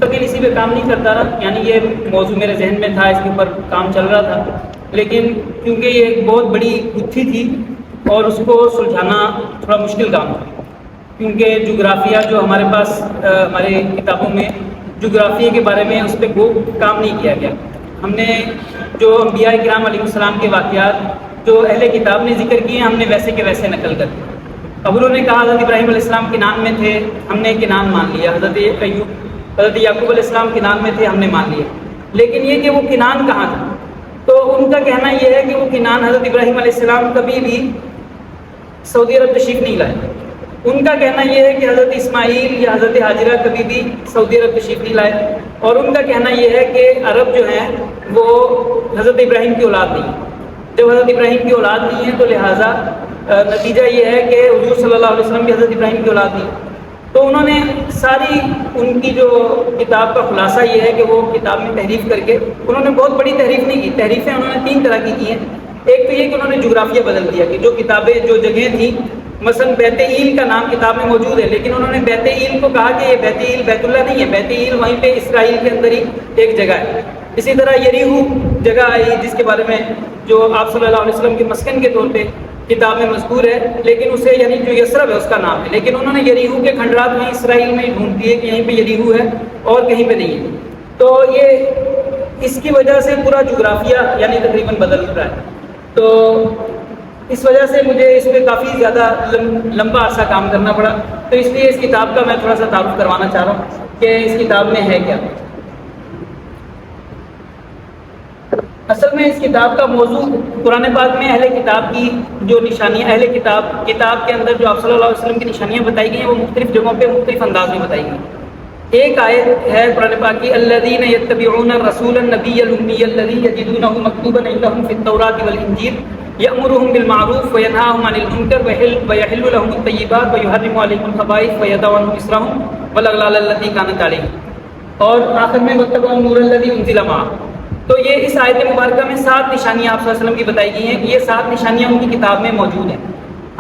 مستقل اسی پہ کام نہیں کرتا رہا، یعنی یہ موضوع میرے ذہن میں تھا، اس کے اوپر کام چل رہا تھا، لیکن کیونکہ یہ ایک بہت بڑی گتھی تھی اور اس کو سلجھانا تھوڑا مشکل کام تھا، کیونکہ جغرافیہ جو ہمارے پاس ہمارے کتابوں میں جغرافیہ کے بارے میں اس پہ وہ کام نہیں کیا گیا۔ ہم نے جو انبیاء کرام علیہ السلام کے واقعات جو اہل کتاب نے ذکر کیے ہیں، ہم نے ویسے کے ویسے نقل کر دیا۔ اب انہوں نے کہا حضرت ابراہیم علیہ السلام کنعان میں تھے، ہم نے کنعان مان لیا، حضرت یعقوب علیہ السلام کنعان میں تھے، ہم نے مان لیا، لیکن یہ کہ وہ کنعان کہاں تھا؟ تو ان کا کہنا یہ ہے کہ وہ کنعان حضرت ابراہیم علیہ السلام کبھی بھی سعودی عرب تشریف نہیں لائے۔ ان کا کہنا یہ ہے کہ حضرت اسماعیل یا حضرت حاجرہ کبھی بھی سعودی عرب تشریف نہیں لائے، اور ان کا کہنا یہ ہے کہ عرب جو ہیں وہ حضرت ابراہیم کی اولاد نہیں ہے۔ جب حضرت ابراہیم کی اولاد نہیں ہے تو لہٰذا نتیجہ یہ ہے کہ حضور صلی اللہ علیہ وسلم بھی حضرت ابراہیم کی اولاد نہیں ہے۔ تو انہوں نے ساری ان کی جو کتاب کا خلاصہ یہ ہے کہ وہ کتاب میں تحریف کر کے انہوں نے بہت بڑی تحریف نہیں کی، تحریفیں انہوں نے 3 طرح کی ہیں۔ ایک تو یہ کہ انہوں نے جغرافیہ بدل دیا کہ جو کتابیں جو جگہیں تھیں، مثلا بیت ایل کا نام کتاب میں موجود ہے، لیکن انہوں نے بیت ایل کو کہا کہ یہ بیت ایل بیت اللہ نہیں ہے، بیت ایل وہیں پہ اسرائیل کے اندر ہی ایک جگہ ہے۔ اسی طرح یریہو جگہ آئی جس کے بارے میں جو آپ صلی اللہ علیہ وسلم کے مسکن کے طور پہ کتاب میں مذکور ہے، لیکن اسے یعنی جو یثرب ہے اس کا نام ہے، لیکن انہوں نے یریہو کے کھنڈرات میں اسرائیل میں ڈھونڈ دیے کہ یہیں پہ یریہو ہے اور کہیں پہ نہیں ہے۔ تو یہ اس کی وجہ سے پورا جغرافیہ یعنی تقریباً بدل رہا ہے۔ تو اس وجہ سے مجھے اس پہ کافی زیادہ لمبا عرصہ کام کرنا پڑا، تو اس لیے اس کتاب کا میں تھوڑا سا تعارف کروانا چاہ رہا ہوں کہ اس کتاب میں ہے کیا۔ اصل میں اس کتاب کا موضوع قرآن پاک میں اہل کتاب کی جو نشانیاں، اہل کتاب کے اندر جو آپ صلی اللہ علیہ وسلم کی نشانیاں بتائی گئی ہیں وہ مختلف جگہوں پہ مختلف انداز میں بتائی گئی۔ ایک آیت ہے قرآن پاک کی، الذین یتبعون الرسول النبی الامی الذی یجدونہ مکتوبا عندہم فی التوراۃ والانجیل یأمرهم بالمعروف وینہاہم عن المنکر ویحل لهم الطیبات ویحرم علیہم الخبائث ویضع عنہم اصرہم والاغلال التی کانت علیہم، اور آخر میں واتبعوا النور الذی انزل معہ۔ تو یہ اس آیت مبارکہ میں 7 نشانیاں آپ صلی اللہ علیہ وسلم کی بتائی گئی ہیں کہ یہ 7 نشانیاں ان کی کتاب میں موجود ہیں۔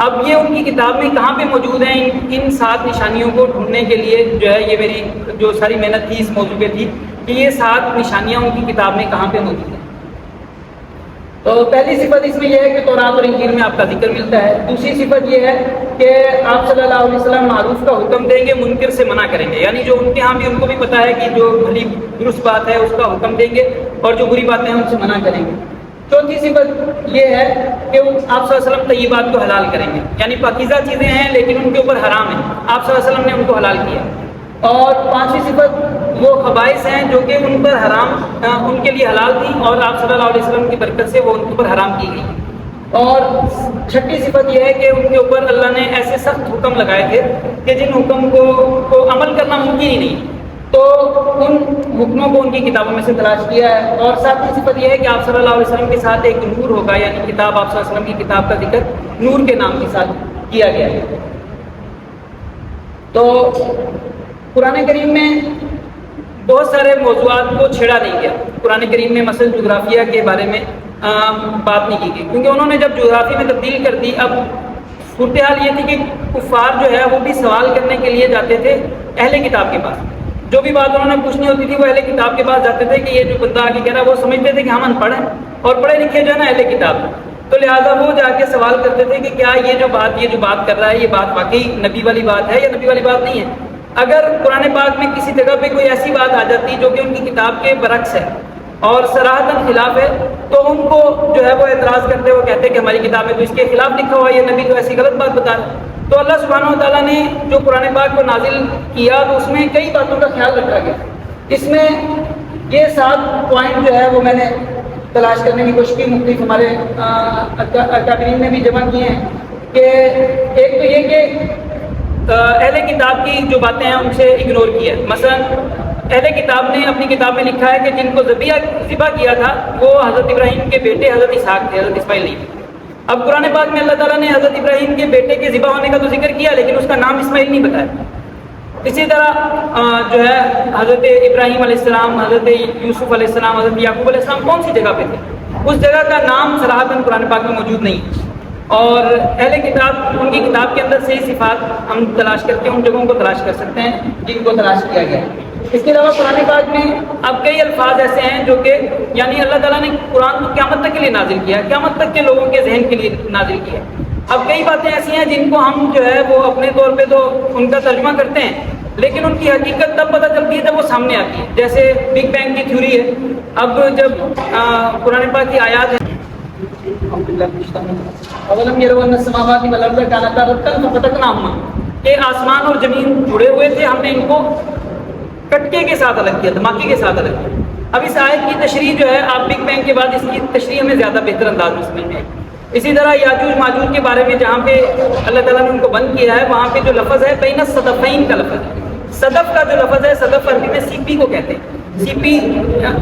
اب یہ ان کی کتاب میں کہاں پہ موجود ہیں؟ ان 7 نشانیوں کو ڈھونڈنے کے لیے جو ہے یہ میری جو ساری محنت تھی اس موضوع پہ تھی کہ یہ 7 نشانیاں ان کی کتاب میں کہاں پہ موجود ہیں۔ تو پہلی صفت اس میں یہ ہے کہ تورات اور انجیل میں آپ کا ذکر ملتا ہے۔ دوسری صفت یہ ہے کہ آپ صلی اللہ علیہ وسلم معروف کا حکم دیں گے، منکر سے منع کریں گے، یعنی جو ان کے ہاں بھی ان کو بھی پتہ ہے کہ جو بھلی درست بات ہے اس کا حکم دیں گے اور جو بری باتیں ہیں ان سے منع کریں گے۔ چوتھی صفت یہ ہے کہ آپ صلی اللہ علیہ وسلم طیبات کو حلال کریں گے، یعنی پاکیزہ چیزیں ہیں لیکن ان کے اوپر حرام ہیں، آپ صلی اللہ علیہ وسلم نے ان کو حلال کیا۔ اور 5ویں صفت وہ خبائث ہیں جو کہ ان پر حرام ان کے لیے حلال تھیں اور آپ صلی اللہ علیہ وسلم کی برکت سے وہ ان کے اوپر حرام کی گئی۔ اور 6ٹھی صفت یہ ہے کہ ان کے اوپر اللہ نے ایسے سخت حکم لگائے تھے کہ جن حکم کو عمل کرنا ممکن ہی نہیں، تو ان حکموں کو ان کی کتابوں میں سے تلاش کیا ہے۔ اور 7ویں صفت یہ ہے کہ آپ صلی اللہ علیہ وسلم کے ساتھ ایک نور ہوگا، یعنی کتاب آپ صلی اللہ علیہ وسلم کی کتاب کا ذکر نور کے نام کے ساتھ کیا گیا ہے۔ تو قرآن کریم میں بہت سارے موضوعات کو چھیڑا نہیں گیا۔ قرآن کریم میں مثلا جغرافیہ کے بارے میں بات نہیں کی گئی، کیونکہ انہوں نے جب جغرافی میں تبدیل کر دی، اب صورتحال یہ تھی کہ کفار جو ہے وہ بھی سوال کرنے کے لیے جاتے تھے اہل کتاب کے پاس، جو بھی بات انہوں نے پوچھنی ہوتی تھی وہ اہل کتاب کے پاس جاتے تھے کہ یہ جو بندہ آگے کہہ رہا ہے وہ سمجھتے تھے کہ ہم ان پڑھ ہیں اور پڑھے لکھے جو ہے نا اہل کتاب، تو لہٰذا وہ جا کے سوال کرتے تھے کہ کیا یہ جو بات کر رہا ہے یہ بات واقعی نبی والی بات ہے یا نبی والی بات نہیں ہے۔ اگر قرآن پاک میں کسی جگہ پہ کوئی ایسی بات آ جاتی جو کہ ان کی کتاب کے برعکس ہے اور صراحتاً خلاف ہے، تو ان کو جو ہے وہ اعتراض کرتے وہ کہتے کہ ہماری کتاب میں تو اس کے خلاف لکھا ہوا ہے، یہ نبی تو ایسی غلط بات بتا رہا ہے۔ تو اللہ سبحانہ و تعالیٰ نے جو قرآن پاک کو نازل کیا تو اس میں کئی باتوں کا خیال رکھا گیا۔ اس میں یہ 7 پوائنٹ جو ہے وہ میں نے تلاش کرنے کی کوشش کی، مختلف ہمارے اکابرین نے بھی جمع کیے ہیں کہ ایک تو یہ کہ اہل کتاب کی جو باتیں ہیں ان سے اگنور کیا۔ مثلا اہل کتاب نے اپنی کتاب میں لکھا ہے کہ جن کو ذبح کیا تھا وہ حضرت ابراہیم کے بیٹے حضرت اسحاق تھے، حضرت اسماعیل نہیں تھے۔ اب قرآن پاک میں اللہ تعالیٰ نے حضرت ابراہیم کے بیٹے کے ذبح ہونے کا تو ذکر کیا لیکن اس کا نام اسماعیل نہیں بتایا۔ اسی طرح جو ہے حضرت ابراہیم علیہ السلام، حضرت یوسف علیہ السلام، حضرت یعقوب علیہ السلام کون سی جگہ پہ تھے، اس جگہ کا نام صراحتاً قرآن پاک میں موجود نہیں۔ اور اہل کتاب ان کی کتاب کے اندر سے ہی صفات ہم تلاش کر کے ان جگہوں کو تلاش کر سکتے ہیں جن کو تلاش کیا گیا ہے۔ اس کے علاوہ قرآن پاک میں اب کئی الفاظ ایسے ہیں جو کہ یعنی اللہ تعالیٰ نے قرآن کو قیامت تک کے لیے نازل کیا ہے، قیامت تک کے لوگوں کے ذہن کے لیے نازل کیا ہے۔ اب کئی باتیں ایسی ہیں جن کو ہم جو ہے وہ اپنے طور پہ تو ان کا ترجمہ کرتے ہیں، لیکن ان کی حقیقت تب پتہ چلتی ہے جب وہ سامنے آتی ہے۔ جیسے بگ بینگ کی تھیوری ہے، اب جب قرآن پاک کی آیات ہیں اولم یروا ان السماوات والارض کانتا رتقا ففتقناهما کہ آسمان اور زمین جڑے ہوئے تھے، ہم نے ان کو کٹکے کے ساتھ الگ کیا، دھماکے کے ساتھ الگ کیا۔ اب اس آیت کی تشریح جو ہے آپ بگ بینگ کے بعد اس کی تشریح ہمیں زیادہ بہتر انداز میں سمجھ میں آئی۔ اسی طرح یاجوج ماجوج کے بارے میں جہاں پہ اللہ تعالیٰ نے ان کو بند کیا ہے، وہاں پہ جو لفظ ہے بین الصدفین کا لفظ ہے۔ صدف کا جو لفظ ہے، صدف عربی میں سی پی کو کہتے ہیں۔ سی پی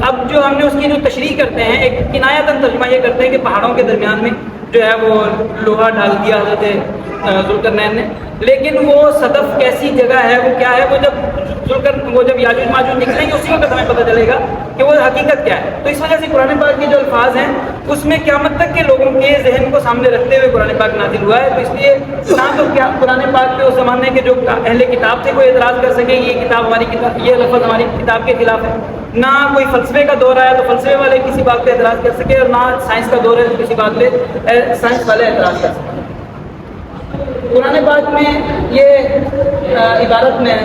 اب جو ہم نے اس کی جو تشریح کرتے ہیں، ایک کنایتاً ترجمہ یہ کرتے ہیں کہ پہاڑوں کے درمیان میں جو ہے وہ لوہا ڈال دیا حضرت ذوالقرنین نے، لیکن وہ صدف کیسی جگہ ہے، وہ کیا ہے، وہ جب یاجوج ماجوج نکلیں گے اسی وقت ہمیں پتہ چلے گا کہ وہ حقیقت کیا ہے۔ تو اس وجہ سے قرآن پاک کے جو الفاظ ہیں اس میں قیامت تک کے لوگوں کے ذہن کو سامنے رکھتے ہوئے قرآن پاک نازل ہوا ہے۔ تو اس لیے نہ تو کیا قرآن پاک کے اس زمانے کے جو اہل کتاب تھے کوئی اعتراض کر سکے یہ کتاب ہماری کتاب، یہ لفظ ہماری کتاب کے خلاف ہے، نہ کوئی فلسفے کا دور آیا تو فلسفے والے کسی بات پہ اعتراض کر سکے، اور نہ سائنس کا دور ہے تو کسی بات پہ سائنس والے اعتراض کر سکے۔ قرآن پاک میں یہ عبارت میں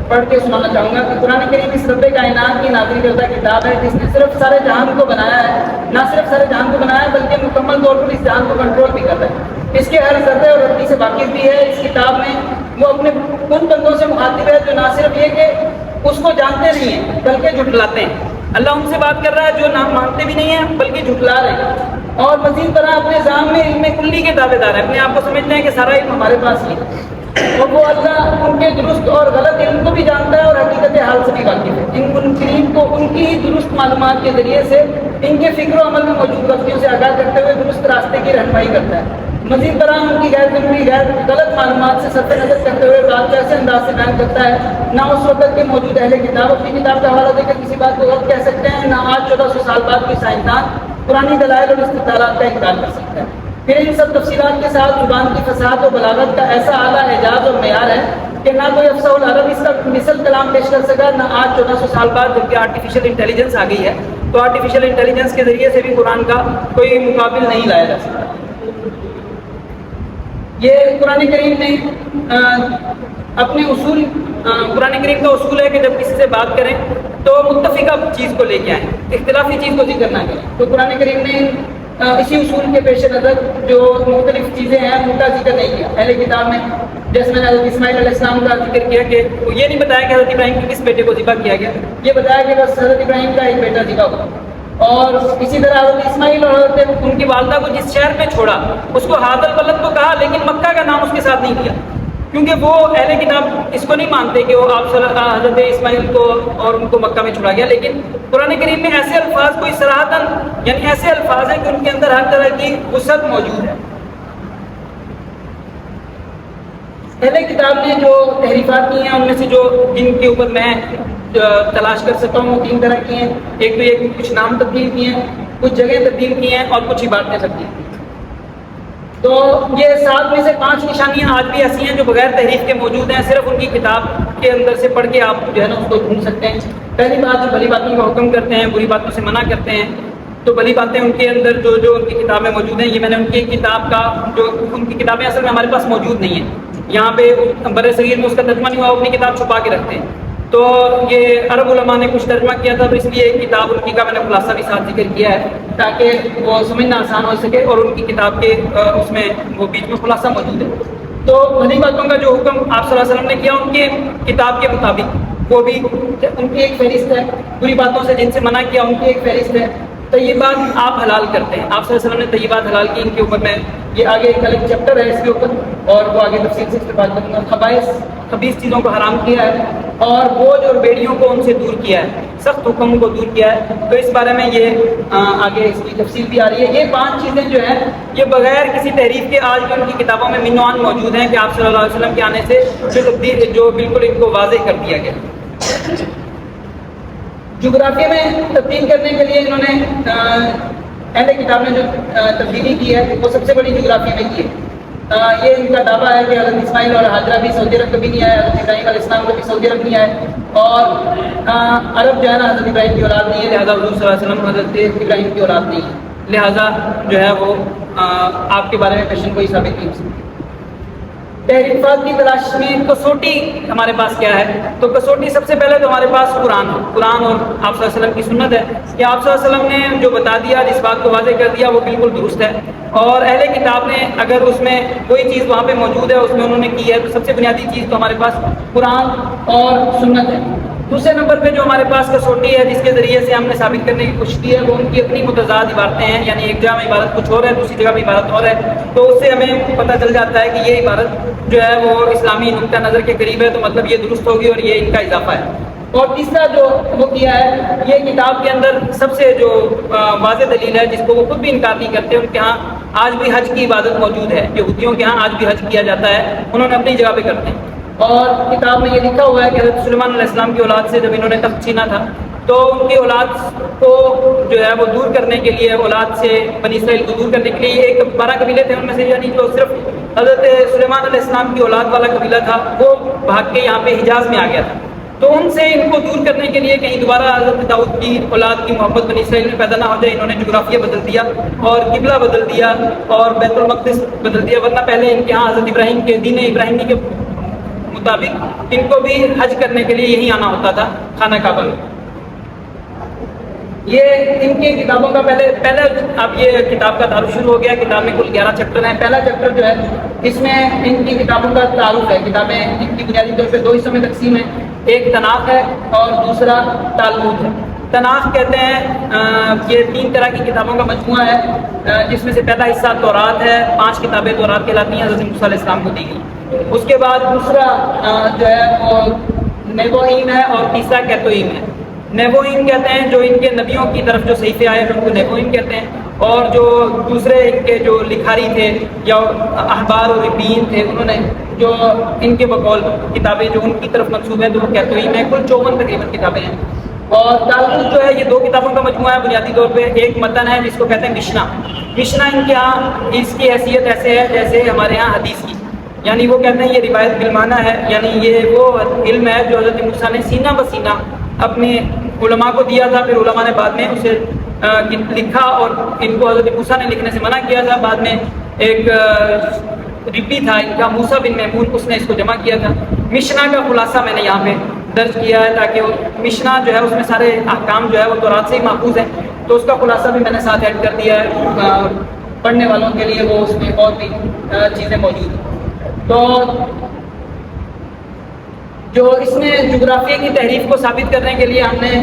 پڑھ کے سنانا چاہوں گا کہ قرآن کریم اس رب کائنات کی نازل کردہ کتاب ہے جس نے صرف سارے جہان کو بنایا ہے، نہ صرف سارے جہان کو بنایا ہے بلکہ مکمل طور پر اس جہان کو کنٹرول بھی کرتا ہے، اس کے ہر ذرے اور رتی سے واقف بھی ہے۔ اس کتاب میں وہ اپنے ان بندوں سے مخاطب ہے جو نہ صرف یہ کہ اس کو جانتے نہیں ہیں بلکہ جھٹلاتے ہیں۔ اللہ ان سے بات کر رہا ہے جو نہ مانتے بھی نہیں ہیں بلکہ جھٹلا رہے ہیں، اور مزید برآں اپنے ذام میں علم کلی کے دعوے دار ہیں، اپنے آپ کو سمجھتے ہیں کہ سارا علم ہمارے پاس ہی ہے، اور وہ اللہ ان کے درست اور غلط علم کو بھی جانتا ہے اور حقیقت حال سے بھی واقف ہے۔ ان منکرین کو ان کی درست معلومات کے ذریعے سے ان کے فکر و عمل میں موجود غلطیوں سے آگاہ کرتے ہوئے درست راستے کی رہنمائی کرتا ہے۔ مزید برآں ان کی غیر ضروری غلط معلومات سے صرف نظر کرتے ہوئے بات ایسے انداز سے بیان کرتا ہے نہ اس وقت کے موجود اہل کتاب اپنی کتاب کا حوالہ دے کر کسی بات کو غلط کہہ سکتے ہیں، نہ آج 1400 سال بعد کوئی سائنسدان پرانی دلائل اور استدلالات کا انکار کر سکتا ہے۔ پھر ان سب تفصیلات کے ساتھ زبان کی فصاحت و بلاغت کا ایسا اعلیٰ اعجاز اور معیار ہے کہ نہ کوئی افصح العرب اس کا مثل کلام پیش کر سکا، نہ آج 1400 سال بعد جبکہ آرٹیفیشل انٹیلیجنس آ گئی ہے تو آرٹیفیشل انٹیلیجنس کے ذریعے سے بھی قرآن کا کوئی مقابل نہیں لایا جا سکتا۔ یہ قرآن کریم نے اپنے اصول، قرآن کریم کا اصول ہے کہ جب کسی سے بات کریں تو متفقہ چیز کو لے کے آئیں، اختلافی چیز کو ذکر نہ کریں۔ تو قرآن کریم نے اسی اصول کے پیش نظر جو مختلف چیزیں ہیں ان کا ذکر نہیں کیا۔ اہل کتاب میں جیسے میں نے حضرت اسماعیل علیہ السلام کا ذکر کیا کہ یہ نہیں بتایا کہ حضرت ابراہیم کے کس بیٹے کو ذبح کیا گیا، یہ بتایا کہ بس حضرت ابراہیم کا ایک بیٹا ذبح ہوا۔ اور اسی طرح حضرت اسماعیل اور حضرت ان کی والدہ کو جس شہر میں چھوڑا اس کو حاضر البلد تو کہا، لیکن مکہ کا نام اس کے ساتھ نہیں دیا، کیونکہ وہ اہل کتاب اس کو نہیں مانتے کہ وہ آپ حضرت اسماعیل کو اور ان کو مکہ میں چھوڑا گیا۔ لیکن قرآن کریم میں ایسے الفاظ کوئی صراحتاً یعنی ایسے الفاظ ہیں کہ ان کے اندر ہر طرح کی وسعت موجود ہے۔ اہل کتاب نے جو تحریفات کی ہیں ان میں سے جو جن کے اوپر میں تلاش کر سکتا ہوں وہ 3 طرح کی ہیں۔ ایک تو یہ کچھ نام تبدیل کیے ہیں، کچھ جگہ تبدیل کی ہیں اور کچھ عبارتیں تبدیل کی ہیں۔ تو یہ 7 میں سے 5 نشانیاں آج بھی ایسی ہیں جو بغیر تحریف کے موجود ہیں، صرف ان کی کتاب کے اندر سے پڑھ کے آپ جو ہے نا اس کو ڈھونڈ سکتے ہیں۔ پہلی بات جو بھلی باتوں کا حکم کرتے ہیں، بری باتوں سے منع کرتے ہیں، تو بھلی باتیں ان کے اندر جو ان کی کتابیں موجود ہیں، یہ میں نے ان کی کتاب کا جو ان کی کتابیں اصل میں ہمارے پاس موجود نہیں ہیں، یہاں پہ بر صغیر میں اس کا ترجمہ نہیں ہوا، اپنی کتاب چھپا کے رکھتے ہیں۔ تو یہ عرب علماء نے کچھ ترجمہ کیا تھا، تو اس لیے ایک کتاب ان کی کا میں نے خلاصہ بھی ساتھ ذکر کیا ہے تاکہ وہ سمجھنا آسان ہو سکے، اور ان کی کتاب کے اس میں وہ بیچ میں خلاصہ موجود ہے۔ تو بھلی باتوں کا جو حکم آپ صلی اللہ علیہ وسلم نے کیا ان کے کتاب کے مطابق، وہ بھی ان کی ایک فہرست ہے، بری باتوں سے جن سے منع کیا ان کی ایک فہرست ہے۔ طیبات آپ حلال کرتے ہیں، آپ صلی اللہ علیہ وسلم نے طیبات حلال کی، ان کے اوپر میں یہ آگے ایک الگ چیپٹر ہے اس کے اوپر، اور وہ آگے تفصیل سے اس کے بعد کروں گا۔ خبیث چیزوں کو حرام کیا ہے اور بوجھ اور بیڑیوں کو ان سے دور کیا ہے، سخت حکم کو دور کیا ہے، تو اس بارے میں یہ آگے اس کی تفصیل بھی آ رہی ہے۔ یہ 5 چیزیں جو ہیں یہ بغیر کسی تحریف کے آج بھی ان کی کتابوں میں منوان موجود ہیں کہ آپ صلی اللہ علیہ وسلم کے آنے سے جو بالکل ان کو واضح کر دیا گیا۔ جغرافیہ میں تبدیل کرنے کے لیے انہوں نے اہل کتاب نے جو تبدیلی کی ہے وہ سب سے بڑی جغرافیہ میں کی ہے۔ یہ ان کا دعویٰ ہے کہ حضرت اسماعیل اور حاجرہ بھی سعودی عرب کبھی نہیں آئے، حضرت ابراہیم علیہ السلام کبھی سعودی عرب نہیں آئے، اور عرب جو ہے نا حضرت ابراہیم کی اولاد نہیں ہے، لہٰذا حضور صلی اللہ علیہ وسلم حضرت ابراہیم کی اولاد نہیں ہے، لہٰذا جو ہے وہ آپ کے بارے میں پیشن کوئی ثابت نہیں ہو سکتی۔ تحریفات کی تلاش میں کسوٹی ہمارے پاس کیا ہے؟ تو کسوٹی سب سے پہلے تو ہمارے پاس قرآن ہے، قرآن اور آپ صلی اللہ علیہ وسلم کی سنت ہے کہ آپ صلی اللہ علیہ وسلم نے جو بتا دیا، جس بات کو واضح کر دیا، وہ بالکل درست ہے، اور اہل کتاب نے اگر اس میں کوئی چیز وہاں پہ موجود ہے اس میں انہوں نے کی ہے، تو سب سے بنیادی چیز تو ہمارے پاس قرآن اور سنت ہے۔ دوسرے نمبر پہ جو ہمارے پاس کسوٹی ہے جس کے ذریعے سے ہم نے ثابت کرنے کی کوشش کی ہے، وہ ان کی اپنی متضاد عبارتیں ہیں، یعنی ایک جگہ میں عبارت کچھ اور ہے، دوسری جگہ میں عبارت اور ہے، تو اس سے ہمیں پتہ چل جاتا ہے کہ یہ عبارت جو ہے وہ اسلامی نقطہ نظر کے قریب ہے، تو مطلب یہ درست ہوگی اور یہ ان کا اضافہ ہے۔ اور تیسرا جو وہ کیا ہے، یہ کتاب کے اندر سب سے جو واضح دلیل ہے جس کو وہ خود بھی انکار نہیں کرتے، ان کے ہاں آج بھی حج کی عبادت موجود ہے، یہودیوں کے ہاں آج بھی حج کیا جاتا ہے، انہوں نے اپنی جگہ پہ کرتے ہیں۔ اور کتاب میں یہ لکھا ہوا ہے کہ حضرت سلیمان علیہ السلام کی اولاد سے جب انہوں نے تخت چھینا تھا تو ان کی اولاد کو جو ہے وہ دور کرنے کے لیے، اولاد سے بنی اسرائیل کو دور کرنے کے لیے ایک 12 قبیلے تھے، ان میں سے یعنی جو صرف حضرت سلیمان علیہ السلام کی اولاد والا قبیلہ تھا وہ بھاگ کے یہاں پہ حجاز میں آ گیا تھا، تو ان سے ان کو دور کرنے کے لیے کہیں دوبارہ حضرت داؤد کی اولاد کی محبت بنی اسرائیل میں پیدا نہ ہو جائے، انہوں نے جغرافیہ بدل دیا اور قبلہ بدل دیا اور بیت المقدس بدل دیا، ورنہ پہلے ان کے ہاں حضرت ابراہیم کے دین ابراہیمی کے مطابق ان کو بھی حج کرنے کے لیے یہی آنا ہوتا تھا خانہ کعبہ میں۔ یہ ان کی کتابوں کا پہلے اب یہ کتاب کا تعارف شروع ہو گیا، کتاب میں کل 11 چیپٹر ہیں۔ پہلا چیپٹر جو ہے اس میں ان کی کتابوں کا تعارف ہے، کتابیں ان کی بنیادی طور پہ 2 حصوں میں تقسیم ہے، ایک تناخ ہے اور دوسرا تالمود ہے۔ تناخ کہتے ہیں یہ 3 طرح کی کتابوں کا مجموعہ ہے، جس میں سے پہلا حصہ تورات ہے، 5 کتابیں تورات کہلاتی ہیں، حضرت موسیٰ علیہ السلام کو دی گئی۔ اس کے بعد دوسرا جو ہے وہ نیبوئیم ہے اور تیسرا کیتوئیم ہے۔ نیبوئیم کہتے ہیں جو ان کے نبیوں کی طرف جو صحیفے آئے ہیں ان کو نیبوئیم کہتے ہیں، اور جو دوسرے ان کے جو لکھاری تھے یا احبار اور ربیین تھے انہوں نے جو ان کے بقول کتابیں جو ان کی طرف منسوب ہیں تو وہ کیتوئیم ہے۔ کل 54 تقریباً کتابیں ہیں۔ اور تالمود جو ہے یہ 2 کتابوں کا مجموعہ ہے بنیادی طور پہ، ایک متن ہے جس کو کہتے ہیں مشنا۔ مشنا ان کے ہاں اس کی حیثیت ایسے ہے جیسے ہمارے ہاں حدیث کی، یعنی وہ کہتے ہیں یہ روایت بالمعنی ہے، یعنی یہ وہ علم ہے جو حضرت موسیٰ نے سینہ بسینہ اپنے علماء کو دیا تھا، پھر علماء نے بعد میں اسے لکھا اور ان کو حضرت موسیٰ نے لکھنے سے منع کیا تھا، بعد میں ایک ربی تھا ان کا موسیٰ بن میمون، اس نے اس کو جمع کیا تھا۔ مشنا کا خلاصہ میں نے یہاں پہ درج کیا ہے تاکہ مشنا جو ہے اس میں سارے احکام جو ہے وہ تورات سے ہی ماخوذ ہیں، تو اس کا خلاصہ بھی میں نے ساتھ ایڈ کر دیا ہے، پڑھنے والوں کے لیے وہ اس میں اور بھی چیزیں موجود ہیں۔ تو جو اس میں جغرافیہ کی تحریف کو ثابت کرنے کے لیے ہم نے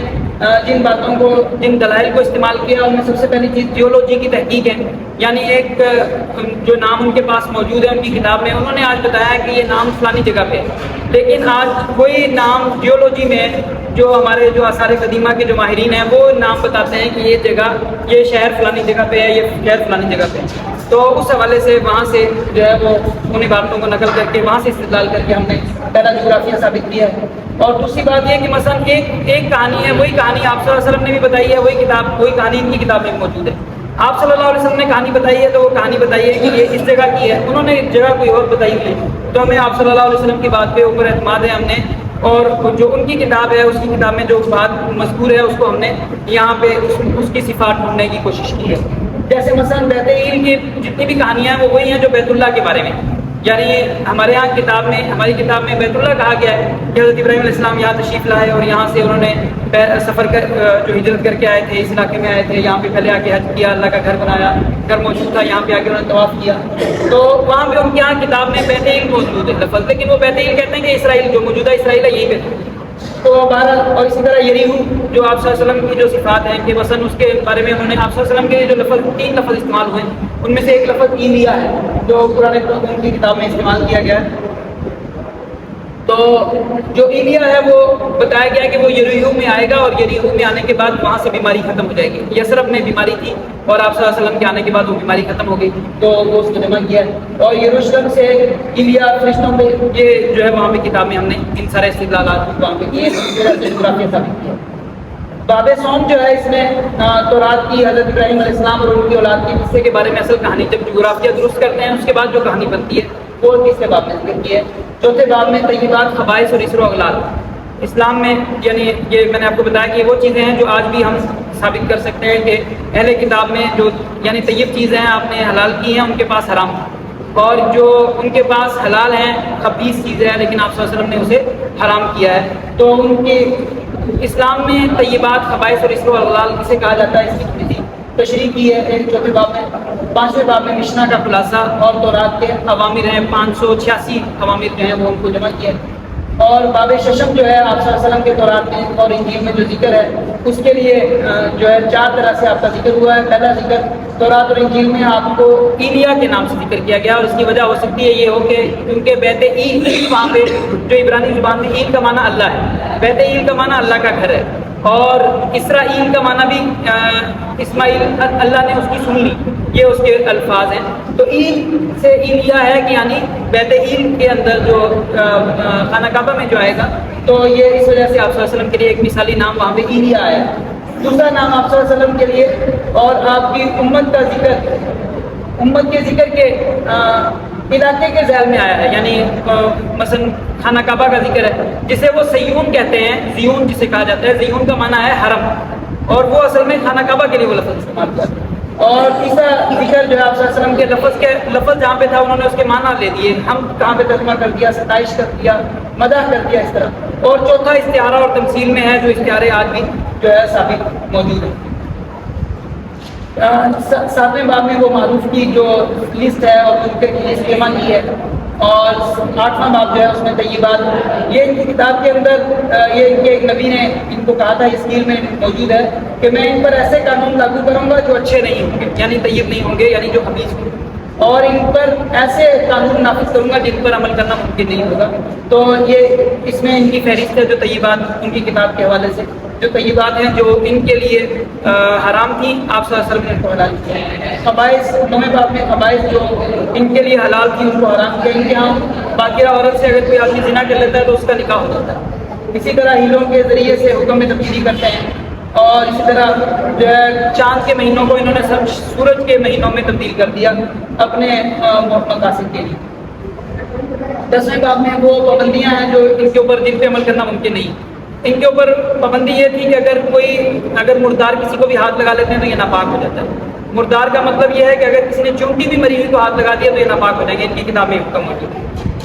جن باتوں کو، جن دلائل کو استعمال کیا ان میں سب سے پہلی چیز جیولوجی کی تحقیق ہے، یعنی ایک جو نام ان کے پاس موجود ہے ان کی کتاب میں، انہوں نے آج بتایا کہ یہ نام فلانی جگہ پہ ہے، لیکن آج کوئی نام جیولوجی میں جو ہمارے جو آثار قدیمہ کے جو ماہرین ہیں وہ نام بتاتے ہیں کہ یہ جگہ، یہ شہر فلانی جگہ پہ ہے، یہ شہر فلانی جگہ پہ ہے، تو اس حوالے سے وہاں سے جو ہے وہ ان عبارتوں کو نقل کر کے وہاں سے استدلال کر کے ہم نے پہلا جغرافیہ ثابت کیا ہے۔ اور دوسری بات یہ کہ مثلا ایک کہانی ہے، وہی کہانی آپ صلی اللہ علیہ وسلم نے بھی بتائی ہے، وہی کہانی ان کی کتاب میں موجود ہے۔ آپ صلی اللہ علیہ وسلم نے کہانی بتائی ہے تو وہ کہانی بتائی ہے کہ یہ اس جگہ کی ہے، انہوں نے جگہ کوئی اور بتائی ہوئی ہے، تو ہمیں آپ صلی اللہ علیہ وسلم کی بات پہ اوپر اعتماد ہے ہم نے، اور جو ان کی کتاب ہے اس کی کتاب میں جو بات مذکور ہے اس کو ہم نے یہاں پہ اس کی صفات ڈھونڈنے کی کوشش کی ہے۔ جیسے مثلا بیت ایل کی جتنی بھی کہانیاں ہیں وہ وہی ہیں جو بیت اللہ کے بارے میں، یعنی ہمارے یہاں ہماری کتاب میں بیت اللہ کہا گیا ہے کہ حضرت ابراہیم علیہ السلام یہاں تشریف لائے اور یہاں سے انہوں نے سفر کر جو ہجرت کر کے آئے تھے، اس علاقے میں آئے تھے، یہاں پہ پہلے آ کے حج کیا، اللہ کا گھر بنایا، گھر موجود تھا، یہاں پہ آ کے انہوں نے طواف کیا، تو وہاں پہ ان کے یہاں کتاب میں بیت ایل موجود ہے لفظ، لیکن وہ بیت ایل کہتے ہیں کہ اسرائیل جو موجودہ اسرائیل ہے یہی بیت۔ تو بہرحال، اور اسی طرح یریہو جو آپ صلی اللہ علیہ وسلم کی جو صفات ہیں کہ مثلا اس کے بارے میں انہوں نے آپ صلی اللہ علیہ وسلم کے جو لفظ 3 لفظ استعمال ہوئے ان میں سے ایک لفظ ایلیا ہے جو قرآن پاک کی کتاب میں استعمال کیا گیا ہے۔ تو جو ایلیا ہے وہ بتایا گیا کہ وہ یریہو میں آئے گا اور یریہو میں آنے کے بعد وہاں سے بیماری ختم ہو جائے گی۔ یثرب میں بیماری تھی اور آپ صلی اللہ علیہ وسلم کے آنے کے بعد وہ بیماری ختم ہو گئی، تو وہ اس کو جمع کیا ہے۔ اور یروشلم سے ایلیا فرشتوں میں، یہ جو ہے وہاں پہ کتاب میں ہم نے ان سارے استدلالات وہاں پہ کیے، جغرافیہ ثابت کیا۔ باب سوم جو ہے اس میں تورات کی حضرت ابراہیم علیہ السلام اور ان کی اولاد کے قصے کے بارے میں اصل کہانی جب جغرافیہ درست کرتے ہیں اس کے بعد جو کہانی بنتی ہے وہ تیسرے باب میں ذکر کی ہے. چوتھے باب میں طیبات، خبائث اور اسر و اغلال. اسلام میں یعنی یہ میں نے آپ کو بتایا کہ یہ وہ چیزیں ہیں جو آج بھی ہم ثابت کر سکتے ہیں کہ اہل کتاب میں جو یعنی طیب چیزیں ہیں آپ نے حلال کی ہیں ان کے پاس حرام ہیں، اور جو ان کے پاس حلال ہیں خبیث چیزیں ہیں لیکن آپ صلی اللہ علیہ وسلم نے اسے حرام کیا ہے. تو ان کے اسلام میں طیبات، خبائث اور اسر و اغلال کسے کہا جاتا ہے اس کی تھوڑی سی تشریح کی ہے ایک چوتھے باب میں. پانچویں باب میں مشنا کا خلاصہ اور تورات کے اوامر ہیں، 586 اوامر جو ہیں وہ ان کو جمع کیا ہے. اور باب ششم جو ہے آپ صلی اللہ علیہ وسلم کے تورات میں اور انجیل میں جو ذکر ہے اس کے لیے جو ہے 4 طرح سے آپ کا ذکر ہوا ہے. پہلا ذکر تورات اور انجیل میں آپ کو ایلیا کے نام سے ذکر کیا گیا، اور اس کی وجہ ہو سکتی ہے یہ ہو کہ کیونکہ بیت ایل وہاں پہ جو عبرانی زبان میں ایل کا معنی اللہ ہے، بیت ایل کا معنی اللہ کا گھر ہے، اور اسرائیل کا معنی بھی اسماعیل اللہ نے اس کی سن لی، یہ اس کے الفاظ ہیں. تو ایل سے ایلیا ہے کہ یعنی بیت ایل کے اندر جو خانہ کعبہ میں جو آئے گا، تو یہ اس وجہ سے آپ صلی اللہ علیہ وسلم کے لیے ایک مثالی نام وہاں پہ ایلیا آیا. دوسرا نام آپ صلی اللہ علیہ وسلم کے لیے اور آپ کی امت کا ذکر، امت کے ذکر کے علاقے کے ذیل میں آیا ہے، یعنی مثلا خانہ کعبہ کا ذکر ہے جسے وہ سیون کہتے ہیں، زیون جسے کہا جاتا ہے. زیون کا معنی ہے حرم، اور وہ اصل میں خانہ کعبہ کے لیے وہ لفظ استعمال کیا. اور تیسرا ذکر جو ہے آپ صلی اللہ علیہ وسلم کے لفظ جہاں پہ تھا انہوں نے اس کے معنی لے دیے، ہم کہاں پہ ترجمہ کر دیا، ستائش کر دیا، مدح کر دیا اس طرح. اور چوتھا استعارہ اور تمثیل میں ہے، جو استعارے آج بھی جو ہے ثابت موجود ہیں. 7ویں باب میں وہ معروف کی جو لسٹ ہے اور ان کے لسٹ جمع کی ہے، اور 8واں باب جو ہے اس میں طیبات. یہ ان کی کتاب کے اندر یہ ان کے ایک نبی نے ان کو کہا تھا، اس اسکیل میں موجود ہے کہ میں ان پر ایسے قانون لاگو کروں گا جو اچھے نہیں ہوں گے، یعنی طیب نہیں ہوں گے، یعنی جو خبیث ہوں گے، اور ان پر ایسے قانون نافذ کروں گا جن پر عمل کرنا ممکن نہیں ہوگا. تو یہ اس میں ان کی فہرست ہے جو طیبات ان کی کتاب کے حوالے سے جو طیبات ہیں جو ان کے لیے حرام تھی، آپ صلی اللہ علیہ وسلم نے ان کو حلال کیا. خبائث 9ویں باب میں خبائث جو ان کے لیے حلال تھی ان کو حرام کیا. ان کے ہاں باقیہ عورت سے اگر کوئی آدمی زنا کر لیتا ہے تو اس کا نکاح ہو جاتا ہے. اسی طرح ہیلوں کے ذریعے سے حکم میں تبدیلی کرتے ہیں، اور اسی طرح جو ہے چاند کے مہینوں کو انہوں نے سب سورج کے مہینوں میں تبدیل کر دیا اپنے مقاصد کے لیے. 10ویں باب میں وہ پابندیاں ہیں جو ان کے اوپر جن پہ عمل کرنا ممکن نہیں. ان کے اوپر پابندی یہ تھی کہ اگر مردار کسی کو بھی ہاتھ لگا لیتے ہیں تو یہ ناپاک ہو جاتا ہے. مردار کا مطلب یہ ہے کہ اگر کسی نے چونٹی بھی مری ہوئی کو ہاتھ لگا دیا تو یہ ناپاک ہو جائیں گے. ان کی کتاب میں حکم موجود ہے.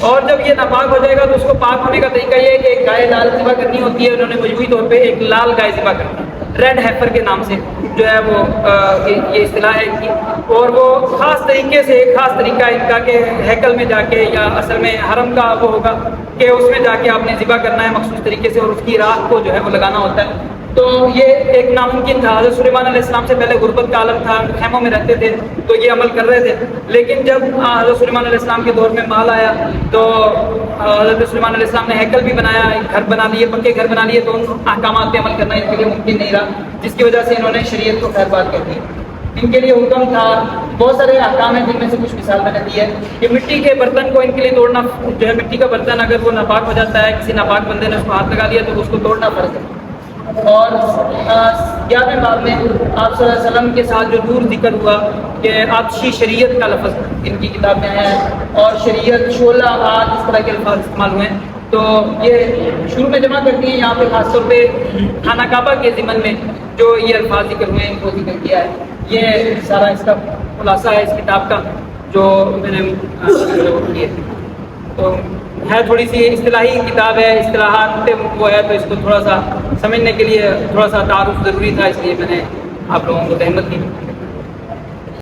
اور جب یہ ناپاک ہو جائے گا تو اس کو پاک ہونے کا طریقہ یہ ہے کہ ایک گائے لال ذبح کرنی ہوتی ہے. انہوں نے مجموعی طور پہ ایک لال گائے ذبح کرنا، ریڈ ہیفر کے نام سے جو ہے وہ یہ اصطلاح ہے ان کی. اور وہ خاص طریقے سے ایک خاص طریقہ ان کا کہ ہیکل میں جا کے یا اصل میں حرم کا وہ ہوگا کہ اس میں جا کے آپ نے ذبح کرنا ہے مخصوص طریقے سے، اور اس کی راکھ کو جو ہے وہ لگانا ہوتا ہے. تو یہ ایک ناممکن تھا. حضرت سلیمان علیہ السلام سے پہلے غربت کا عالم تھا، خیموں میں رہتے تھے تو یہ عمل کر رہے تھے. لیکن جب حضرت سلیمان علیہ السلام کے دور میں مال آیا تو حضرت سلیمان علیہ السلام نے ہیکل بھی بنایا، گھر بنا لیے، پکے گھر بنا لیے، تو ان احکامات پہ عمل کرنا ان کے لیے ممکن نہیں رہا، جس کی وجہ سے انہوں نے شریعت کو خیر بات کر دی. ان کے لیے حکم تھا، بہت سارے احکام ہیں جن میں سے کچھ مثال میں نے دی ہے کہ مٹی کے برتن کو ان کے لیے توڑنا جو ہے، مٹی کا برتن اگر وہ ناپاک ہو جاتا ہے، کسی ناپاک بندے نے اس کو ہاتھ لگا لیا تو اس کو توڑنا فرض ہے. اور 11ویں باب میں آپ صلی اللہ علیہ وسلم کے ساتھ جو نور ذکر ہوا کہ آتشی شریعت کا لفظ ان کی کتاب میں آیا ہے، اور شریعت، شعلہ، آگ، اس طرح کے الفاظ استعمال ہوئے ہیں. تو یہ شروع میں جمع کرتی ہیں یہاں پہ خاص طور پہ خانہ کعبہ کے ضمن میں جو یہ الفاظ ذکر ہوئے ہیں ان کو ذکر کیا ہے. یہ سارا اس کا خلاصہ ہے اس کتاب کا جو میں نے کی ہے. تو ہے تھوڑی سی اصطلاحی کتاب ہے، اصطلاحات پہ وہ ہے، تو اس کو تھوڑا سا سمجھنے کے لیے تھوڑا سا تعارف ضروری تھا، اس لیے میں نے آپ لوگوں کو تہمت کی.